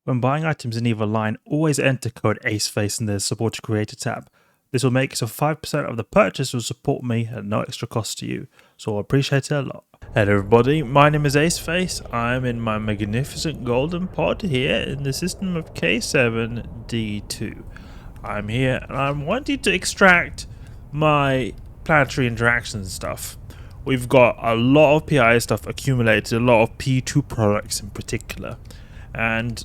When buying items in either line, always enter code Aceface in the Support a Creator tab. This will make it so 5% of the purchase will support me at no extra cost to you, so I appreciate it a lot. Hello everybody, my name is Aceface. I'm in my magnificent golden pod here in the system of K7D2. I'm here and I'm wanting to extract my planetary interactions stuff. We've got a lot of PI stuff accumulated, a lot of P2 products in particular, and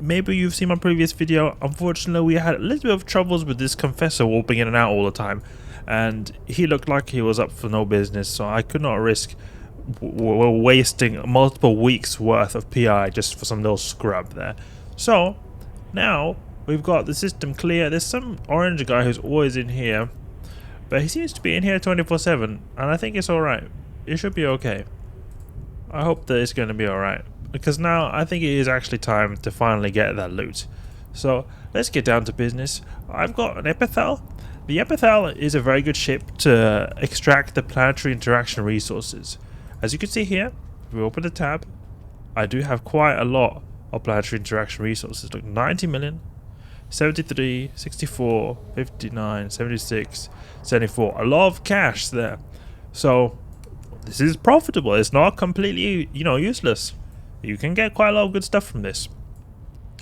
maybe you've seen my previous video. Unfortunately, we had a little bit of troubles with this confessor warping in and out all the time, and he looked like he was up for no business, so I could not risk wasting multiple weeks worth of PI just for some little scrub there. So now we've got the system clear. There's some orange guy who's always in here, but he seems to be in here 24/7, and I think it's alright. It should be okay. I hope that it's going to be alright, because now I think it is actually time to finally get that loot. So let's get down to business. I've got an Epithal. The Epithal is a very good ship to extract the planetary interaction resources. As you can see here, if we open the tab, I do have quite a lot of planetary interaction resources. Look, 90 million, 73, 64, 59, 76, 74. A lot of cash there. So this is profitable. It's not completely, useless. You can get quite a lot of good stuff from this.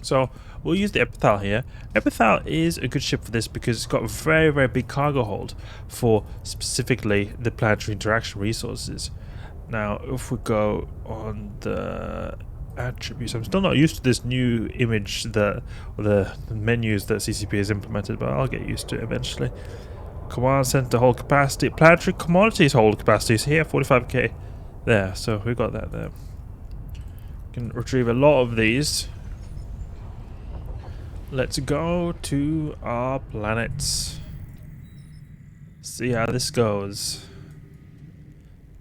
So we'll use the Epithal here. Epithal is a good ship for this because it's got a very, very big cargo hold for specifically the planetary interaction resources. Now, if we go on the attributes, I'm still not used to this new image, the menus that CCP has implemented, but I'll get used to it eventually. Command center hold capacity, planetary commodities hold capacity is here, 45k there, so we got that there. Can retrieve a lot of these. Let's go to our planets. See how this goes.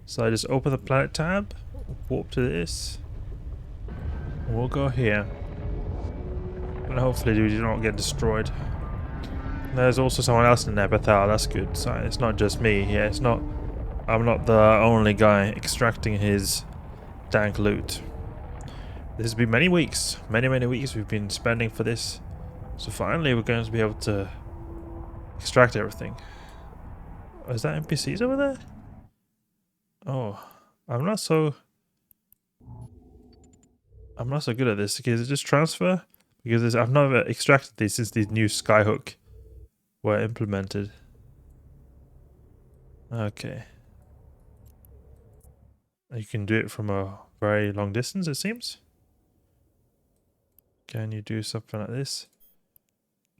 So I just open the planet tab, warp to this. We'll go here. And hopefully we do not get destroyed. There's also someone else in Epithal, that's good. So it's not just me here, I'm not the only guy extracting his dank loot. This has been many weeks, many weeks we've been spending for this. So finally we're going to be able to extract everything. Oh, is that NPCs over there? Oh, I'm not so good at this. Okay, is it just transfer? Because I've never extracted these since these new skyhook were implemented. Okay. You can do it from a very long distance, it seems. Can you do something like this?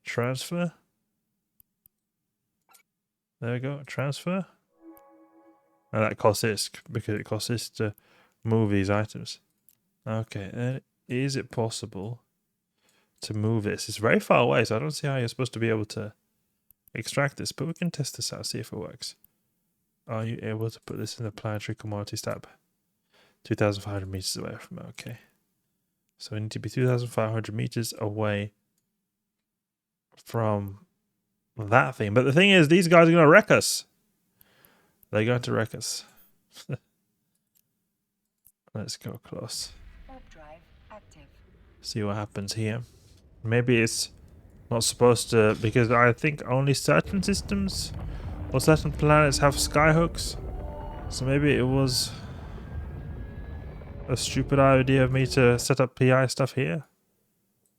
Transfer. There we go, transfer. And that costs this, because it costs this to move these items. Okay, then is it possible to move this? It's very far away, so I don't see how you're supposed to be able to extract this, but we can test this out, see if it works. Are you able to put this in the planetary commodities tab? 2,500 meters away from it, okay. So we need to be 2,500 meters away from that thing. But the thing is, these guys are going to wreck us. They're going to wreck us. Let's go close. Drive active. See what happens here. Maybe it's not supposed to, because I think only certain systems or certain planets have skyhooks. So maybe it was a stupid idea of me to set up PI stuff here.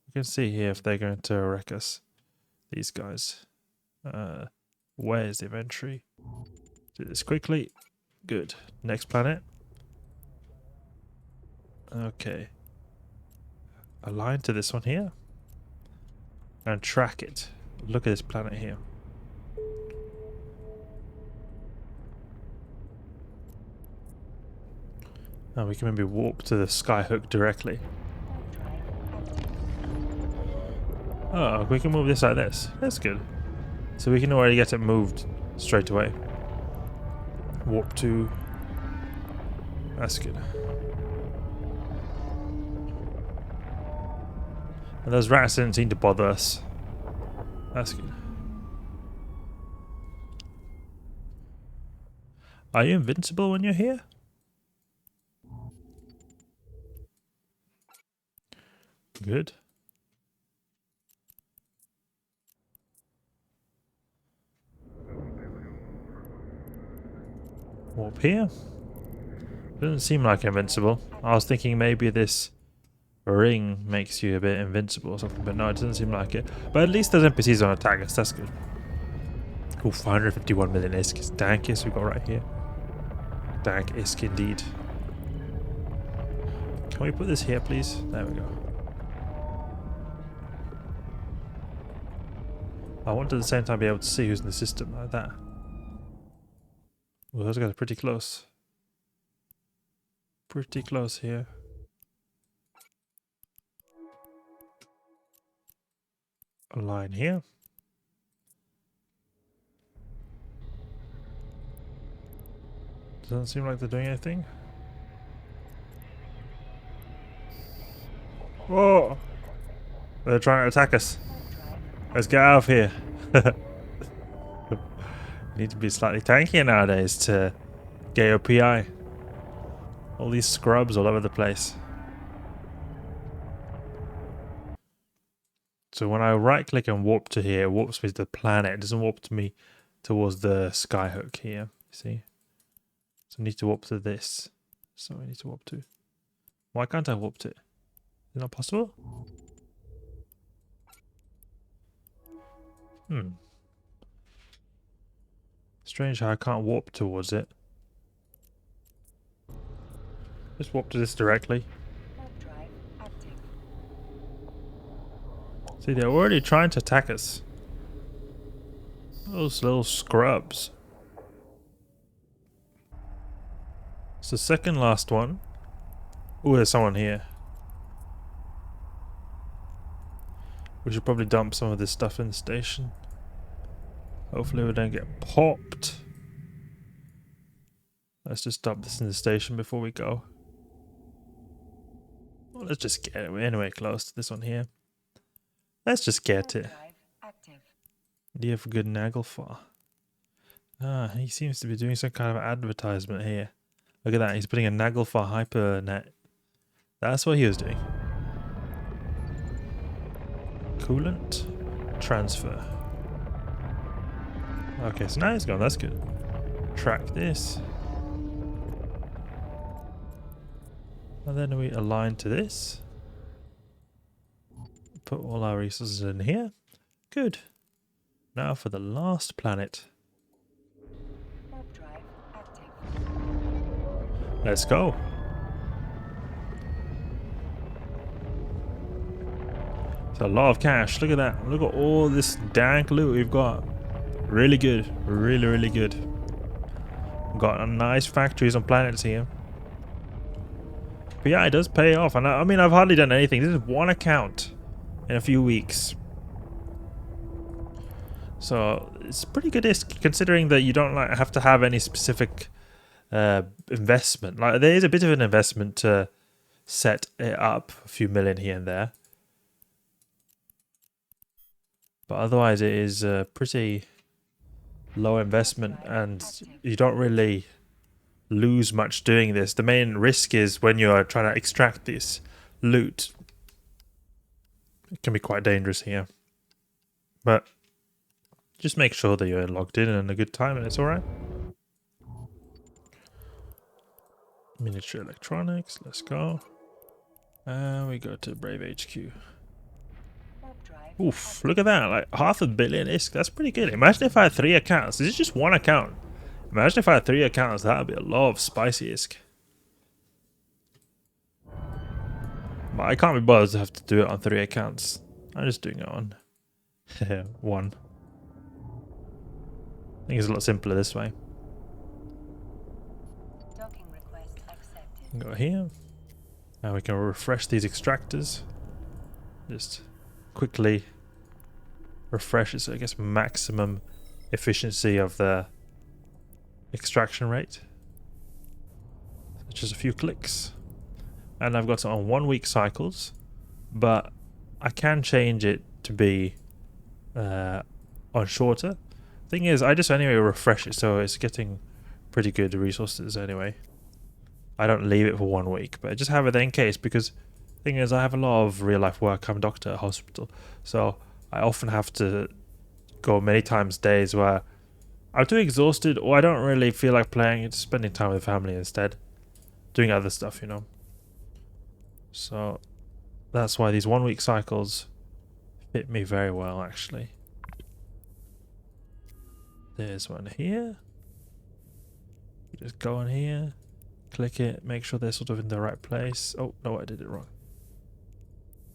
You can see here if they're going to wreck us. These guys. Where is the inventory? Do this quickly. Good. Next planet. Okay. Align to this one here. And track it. Look at this planet here. And we can maybe warp to the skyhook directly. Oh, we can move this like this. That's good. So we can already get it moved straight away. Warp to. That's good. And those rats didn't seem to bother us. That's good. Are you invincible when you're here? Good. Warp here. Doesn't seem like invincible. I was thinking maybe this ring makes you a bit invincible or something, but no, it doesn't seem like it. But at least those NPCs don't attack us, that's good. Cool, 551 million ISK. Dank ISK we've got right here. Dank ISK indeed. Can we put this here, please? There we go. I want to at the same time be able to see who's in the system like that. Well, those guys are pretty close. Pretty close here. A line here. Doesn't seem like they're doing anything. Whoa! They're trying to attack us. Let's get out of here. Need to be slightly tankier nowadays to get your PI. All these scrubs all over the place. So when I right click and warp to here, it warps me to the planet. It doesn't warp to me towards the skyhook here. See? So I need to warp to this. So I need to warp to. Why can't I warp to it? Is it not possible? Strange how I can't warp towards it. Just warp to this directly. See, they're already trying to attack us. Those little scrubs. It's the second last one. Oh, there's someone here. We should probably dump some of this stuff in the station. Hopefully we don't get popped. Let's just dump this in the station before we go. Well, let's just get it. We're anyway close to this one here. Let's just get it. Do you have a good Nagelfar? Ah, he seems to be doing some kind of advertisement here. Look at that, he's putting a Nagelfar hypernet. That's what he was doing. Coolant transfer. Okay, so now he's gone, that's good. Track this. And then we align to this. Put all our resources in here. Good. Now for the last planet. Let's go. It's a lot of cash. Look at that. Look at all this dank loot we've got. Really good. Really, really good. We've got a nice factories on planets here. But yeah, it does pay off. And I mean, I've hardly done anything. This is one account in a few weeks. So it's pretty good considering that you don't like have to have any specific investment. Like there is a bit of an investment to set it up, a few million here and there. But otherwise it is pretty low investment and you don't really lose much doing this. The main risk is when you're trying to extract this loot. It can be quite dangerous here. But just make sure that you're logged in and a good time and it's alright. Miniature electronics, let's go. And we go to Brave HQ. Oof, look at that, like 500 million ISK, that's pretty good. Imagine if I had 3 accounts. This is just one account. Imagine if I had 3 accounts, that would be a lot of spicy ISK. But I can't be bothered to have to do it on 3 accounts. I'm just doing it on 1. I think it's a lot simpler this way. Go here. Now we can refresh these extractors. Just quickly refresh it so it gets maximum efficiency of the extraction rate. Just a few clicks. And I've got it on 1 week cycles, but I can change it to be on shorter. Thing is, I just anyway refresh it so it's getting pretty good resources anyway. I don't leave it for 1 week, but I just have it in case because Thing is, I have a lot of real life work. I'm a doctor at a hospital, so I often have to go many times days where I'm too exhausted or I don't really feel like playing. It's spending time with family instead, doing other stuff, you know. So that's why these 1 week cycles fit me very well, actually. There's one here. You just go on here, click it, make sure they're sort of in the right place. Oh, no, I did it wrong.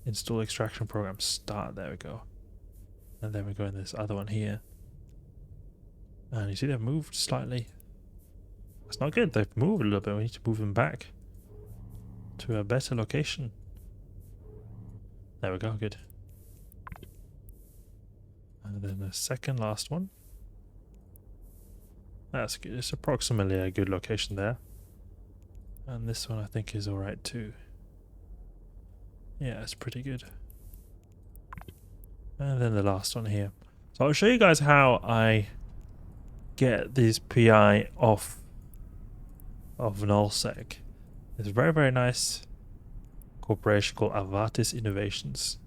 Install extraction program, start, there we go. And then we go in this other one here. And you see they've moved slightly. That's not good, they've moved a little bit, we need to move them back to a better location. There we go, good. And then the second last one. That's good, it's approximately a good location there. And this one I think is alright too. Yeah, it's pretty good. And then the last one here. So I'll show you guys how I get these PI off of nullsec. There's a very, very nice corporation called Avatis Innovations.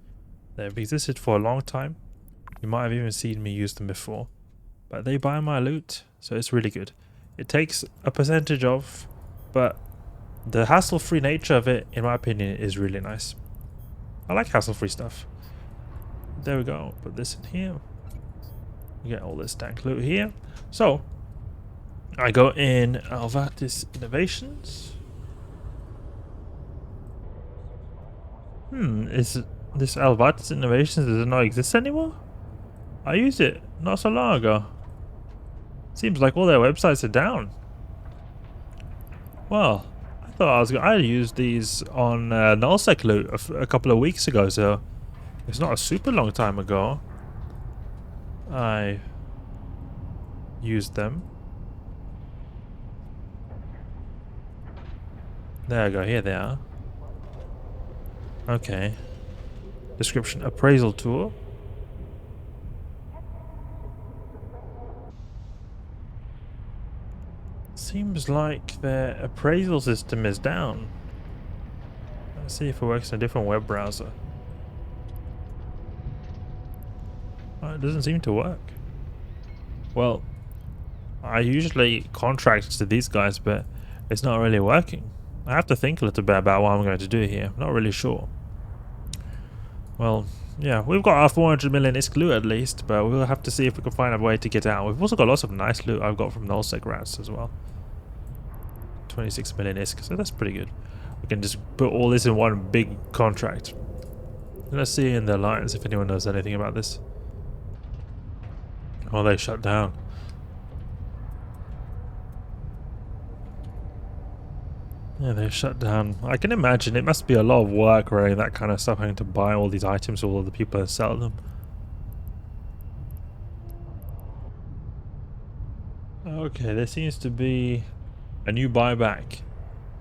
They've existed for a long time. You might have even seen me use them before. But they buy my loot, so it's really good. It takes a percentage off, but the hassle-free nature of it, in my opinion, is really nice. I like hassle-free stuff. There we go. Put this in here. You get all this dank loot here. So, I go in Alvatis Innovations. Is this Alvatis Innovations, does it not exist anymore? I used it not so long ago. Seems like all their websites are down. Well, I thought I used these on nullsec loot a couple of weeks ago, so it's not a super long time ago. I used them. There we go, here they are. Okay. Description, appraisal tool. Seems like their appraisal system is down. Let's see if it works in a different web browser. Oh, it doesn't seem to work. Well, I usually contract to these guys, but it's not really working. I have to think a little bit about what I'm going to do here. I'm not really sure. Well, yeah, we've got our 400 million ISK loot at least, but we'll have to see if we can find a way to get out. We've also got lots of nice loot I've got from nullsec rats as well. 26 million ISK, so that's pretty good. We can just put all this in one big contract. Let's see in the alliance if anyone knows anything about this. Oh, they shut down. Yeah, they shut down. I can imagine it must be a lot of work running that kind of stuff, having to buy all these items for all the people and sell them. Okay, there seems to be a new buyback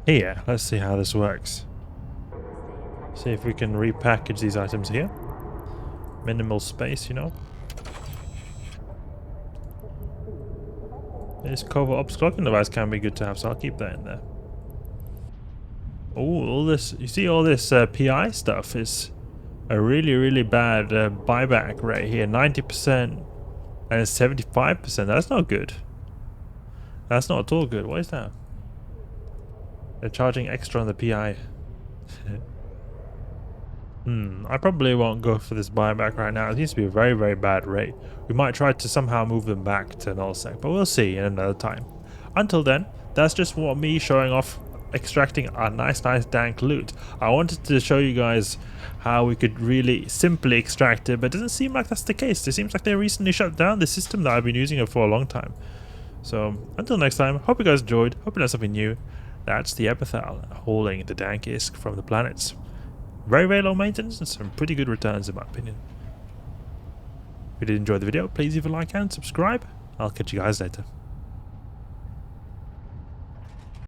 here. Let's see how this works. See if we can repackage these items here. Minimal space, you know. This cover ops clocking device can be good to have, so I'll keep that in there. Oh, all this, you see all this PI stuff is a really, really bad buyback right here. 90% and 75%. That's not good. That's not at all good. What is that? They're charging extra on the PI. I probably won't go for this buyback right now. It seems to be a very, very bad rate. We might try to somehow move them back to nullsec, but we'll see in another time. Until then, that's just what me showing off extracting a nice dank loot. I wanted to show you guys how we could really simply extract it, but it doesn't seem like that's the case. It seems like they recently shut down the system that I've been using it for a long time. So until next time, hope you guys enjoyed, hope you learned something new. That's the Epithal hauling the dank ISK from the planets. Very, very low maintenance and some pretty good returns in my opinion. If you did enjoy the video, please leave a like and subscribe. I'll catch you guys later.